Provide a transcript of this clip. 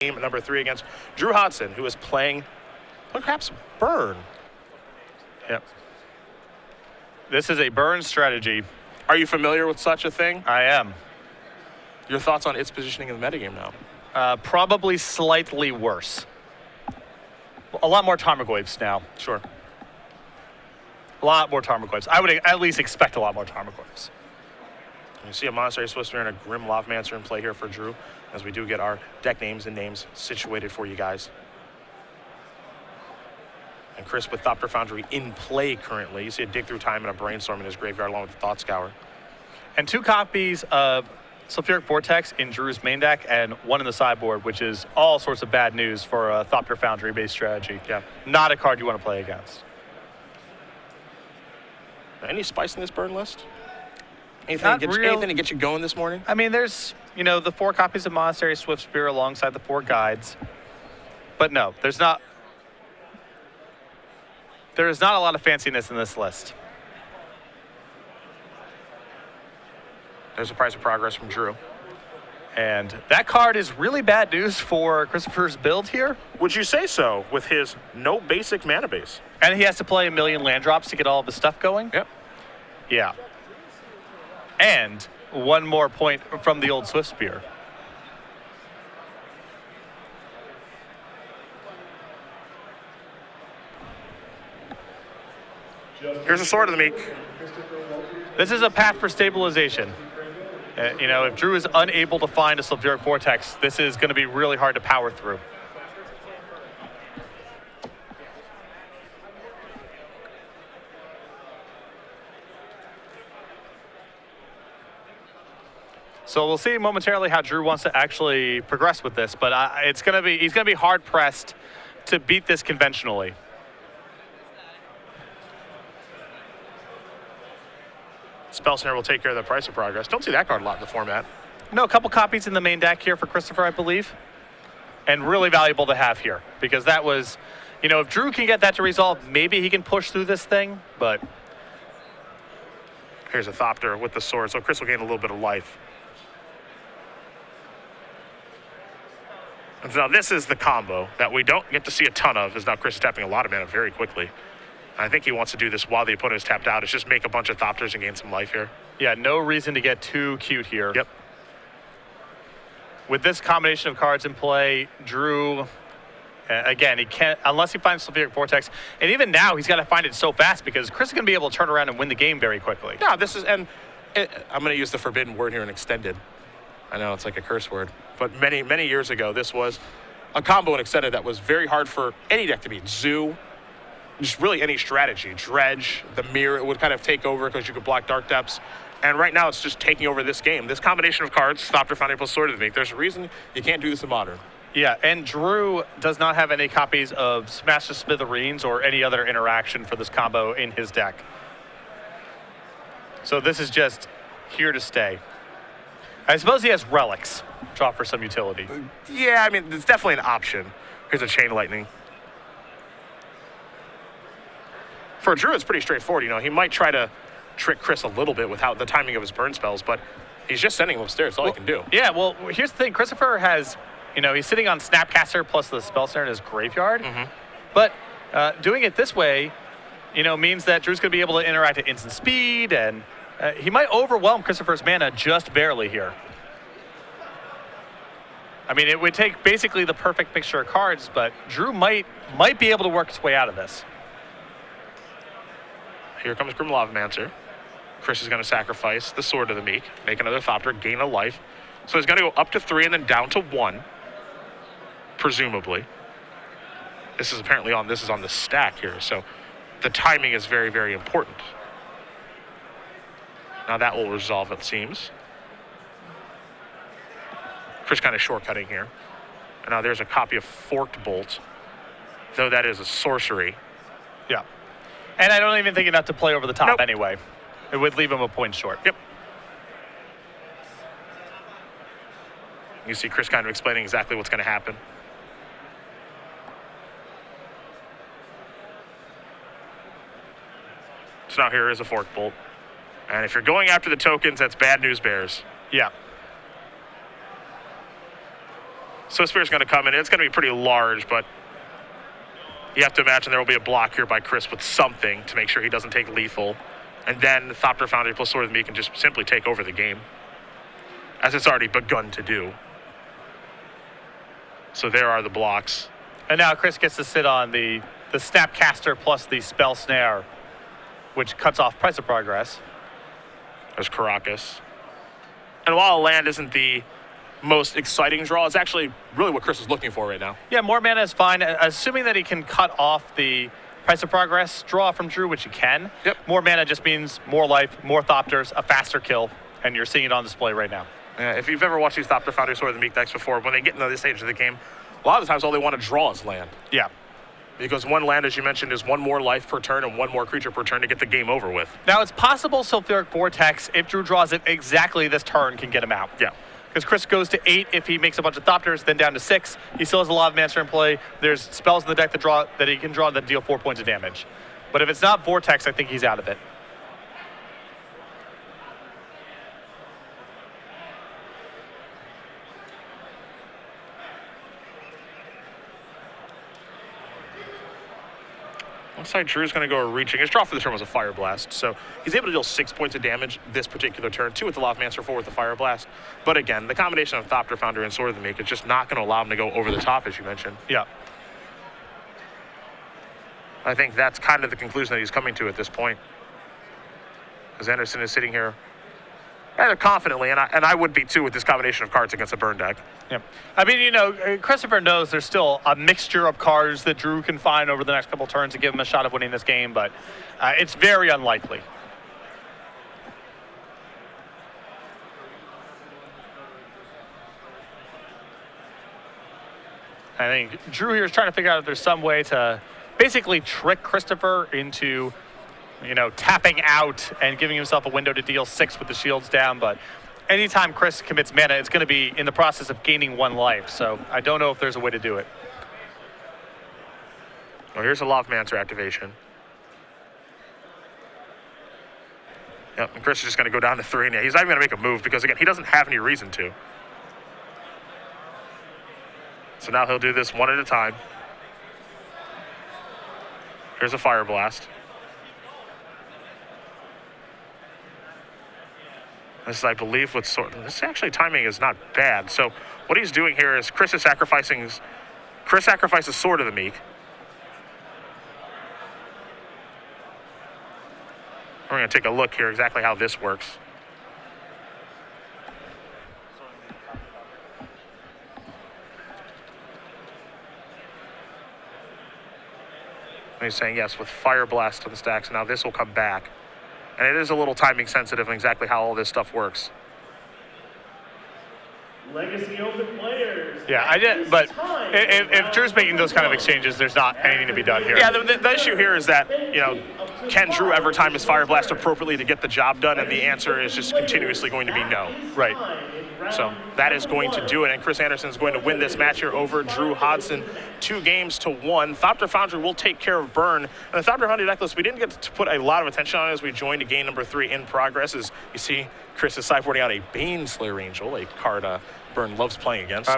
game number 3 against Drew Hodson, who is playing perhaps Burn. Yep. This is a burn strategy. Are you familiar with such a thing? I am. Your thoughts on its positioning in the metagame now? Probably slightly worse. A lot more Tarmogoyfs now. Sure. A lot more Tarmogoyfs. I would at least expect a lot more Tarmogoyfs. You see a Monastery Swiftspear and a Grim Lavamancer in play here for Drew, as we do get our deck names and names situated for you guys. And Chris with Thopter Foundry in play currently. You see a Dig Through Time and a Brainstorm in his graveyard along with the Thought Scour. And 2 copies of Sulfuric Vortex in Drew's main deck and 1 in the sideboard, which is all sorts of bad news for a Thopter Foundry-based strategy. Yeah. Not a card you want to play against. Any spice in this burn list? Anything to get you going this morning? I mean, there's, the 4 copies of Monastery Swiftspear alongside the 4 guides. But no, there is not a lot of fanciness in this list. There's a Price of Progress from Drew. And that card is really bad news for Christopher's build here. Would you say so, with his no basic mana base? And he has to play 1,000,000 land drops to get all of his stuff going? Yep. Yeah. And 1 more point from the old Swiftspear. Here's a Sword of the Meek. This is a path for stabilization. If Drew is unable to find a Sulfuric Vortex, this is going to be really hard to power through. So we'll see momentarily how Drew wants to actually progress with this, but he's going to be hard pressed to beat this conventionally. Spell Snare will take care of the Price of Progress. Don't see that card a lot in the format. No, a couple copies in the main deck here for Christopher, I believe. And really valuable to have here, because that was, if Drew can get that to resolve, maybe he can push through this thing, but... Here's a Thopter with the sword, so Chris will gain a little bit of life. And so now this is the combo that we don't get to see a ton of, is now Chris is tapping a lot of mana very quickly. I think he wants to do this while the opponent is tapped out. It's just make a bunch of Thopters and gain some life here. Yeah, no reason to get too cute here. Yep. With this combination of cards in play, Drew, again, he can't, unless he finds Sulfuric Vortex, and even now he's got to find it so fast because Chris is going to be able to turn around and win the game very quickly. Yeah, this is, and I'm going to use the forbidden word here in extended. I know it's like a curse word, but many, many years ago, this was a combo in extended that was very hard for any deck to beat. Zoo, just really any strategy. Dredge, the Mirror, it would kind of take over because you could block Dark Depths. And right now, it's just taking over this game. This combination of cards, Thopter Foundry plus Sword of the Meek, there's a reason you can't do this in Modern. Yeah, and Drew does not have any copies of Smash the Smithereens or any other interaction for this combo in his deck. So this is just here to stay. I suppose he has Relics to offer some utility. Yeah, I mean, it's definitely an option. Here's a Chain Lightning. For Drew, it's pretty straightforward. He might try to trick Chris a little bit with the timing of his burn spells, but he's just sending him upstairs. That's all he can do. Yeah, well, here's the thing. Christopher has, he's sitting on Snapcaster plus the Spell Snare in his graveyard. Mm-hmm. But doing it this way, means that Drew's going to be able to interact at instant speed, and he might overwhelm Christopher's mana just barely here. I mean, it would take basically the perfect mixture of cards, but Drew might be able to work his way out of this. Here comes Grim Lavamancer. Chris is going to sacrifice the Sword of the Meek, make another Thopter, gain a life. So he's going to go up to 3 and then down to 1, presumably. This is apparently on the stack here, so the timing is very, very important. Now that will resolve, it seems. Chris kind of shortcutting here. And now there's a copy of Forked Bolt, though that is a sorcery. Yeah. And I don't even think enough to play over the top Nope. anyway. It would leave him a point short. Yep. You see Chris kind of explaining exactly what's going to happen. So now here is a Forked Bolt. And if you're going after the tokens, that's bad news, Bears. Yeah. So Spear's going to come in. It's going to be pretty large, but you have to imagine there will be a block here by Chris with something to make sure he doesn't take lethal. And then Thopter Foundry plus Sword of the Meek can just simply take over the game, as it's already begun to do. So there are the blocks. And now Chris gets to sit on the Snapcaster plus the Spell Snare, which cuts off Price of Progress. There's Caracas. And while a land isn't the most exciting draw, it's actually really what Chris is looking for right now. Yeah, more mana is fine, assuming that he can cut off the Price of Progress draw from Drew, which he can. Yep. More mana just means more life, more Thopters, a faster kill, and you're seeing it on display right now. Yeah, if you've ever watched these Thopter Foundry Sword of the Meek decks before, when they get into this stage of the game, a lot of the times all they want to draw is land. Yeah. Because one land, as you mentioned, is one more life per turn and one more creature per turn to get the game over with. Now, it's possible Sulfuric Vortex, if Drew draws it exactly this turn, can get him out. Yeah. Because Chris goes to 8 if he makes a bunch of Thopters, then down to 6. He still has a lot of Master in play. There's spells in the deck that he can draw that deal 4 points of damage. But if it's not Vortex, I think he's out of it. Looks like Drew's going to go reaching. His draw for the turn was a Fire Blast, so he's able to deal 6 points of damage this particular turn, 2 with the Loftmancer, 4 with the Fire Blast. But again, the combination of Thopter Foundry and Sword of the Meek is just not going to allow him to go over the top, as you mentioned. Yeah. I think that's kind of the conclusion that he's coming to at this point. As Andersen is sitting here rather confidently, and I would be too with this combination of cards against a burn deck. Yep. I mean, you know, Christopher knows there's still a mixture of cards that Drew can find over the next couple turns to give him a shot of winning this game, but it's very unlikely. I think Drew here is trying to figure out if there's some way to basically trick Christopher into, you know, tapping out and giving himself a window to deal 6 with the shields down, but anytime Chris commits mana, it's going to be in the process of gaining 1 life, so I don't know if there's a way to do it. Well, here's a Loftmancer activation. Yep, and Chris is just going to go down to 3, and he's not even going to make a move because, again, he doesn't have any reason to. So now he'll do this one at a time. Here's a Fire Blast. This is, I believe, with Sword. This actually timing is not bad. So what he's doing here is Chris sacrifices Sword of the Meek. We're going to take a look here exactly how this works. And he's saying yes with Fire Blast to the stacks. Now this will come back. And it is a little timing sensitive in exactly how all this stuff works. Legacy Open players. Yeah, I did, but if Drew's making those kind of exchanges, there's not anything to be done here. Yeah, the issue here is that, you know, can Drew ever time his Fire Blast appropriately to get the job done? And the answer is just continuously going to be no. Right. So that is going to do it, and Chris Andersen is going to win this match here over Drew Hodson, 2-1. Thopter Foundry will take care of Burn. And the Thopter Foundry necklace, we didn't get to put a lot of attention on as we joined to game number 3 in progress. As you see, Chris is sideboarding out a Baneslayer Angel, a card Burn loves playing against.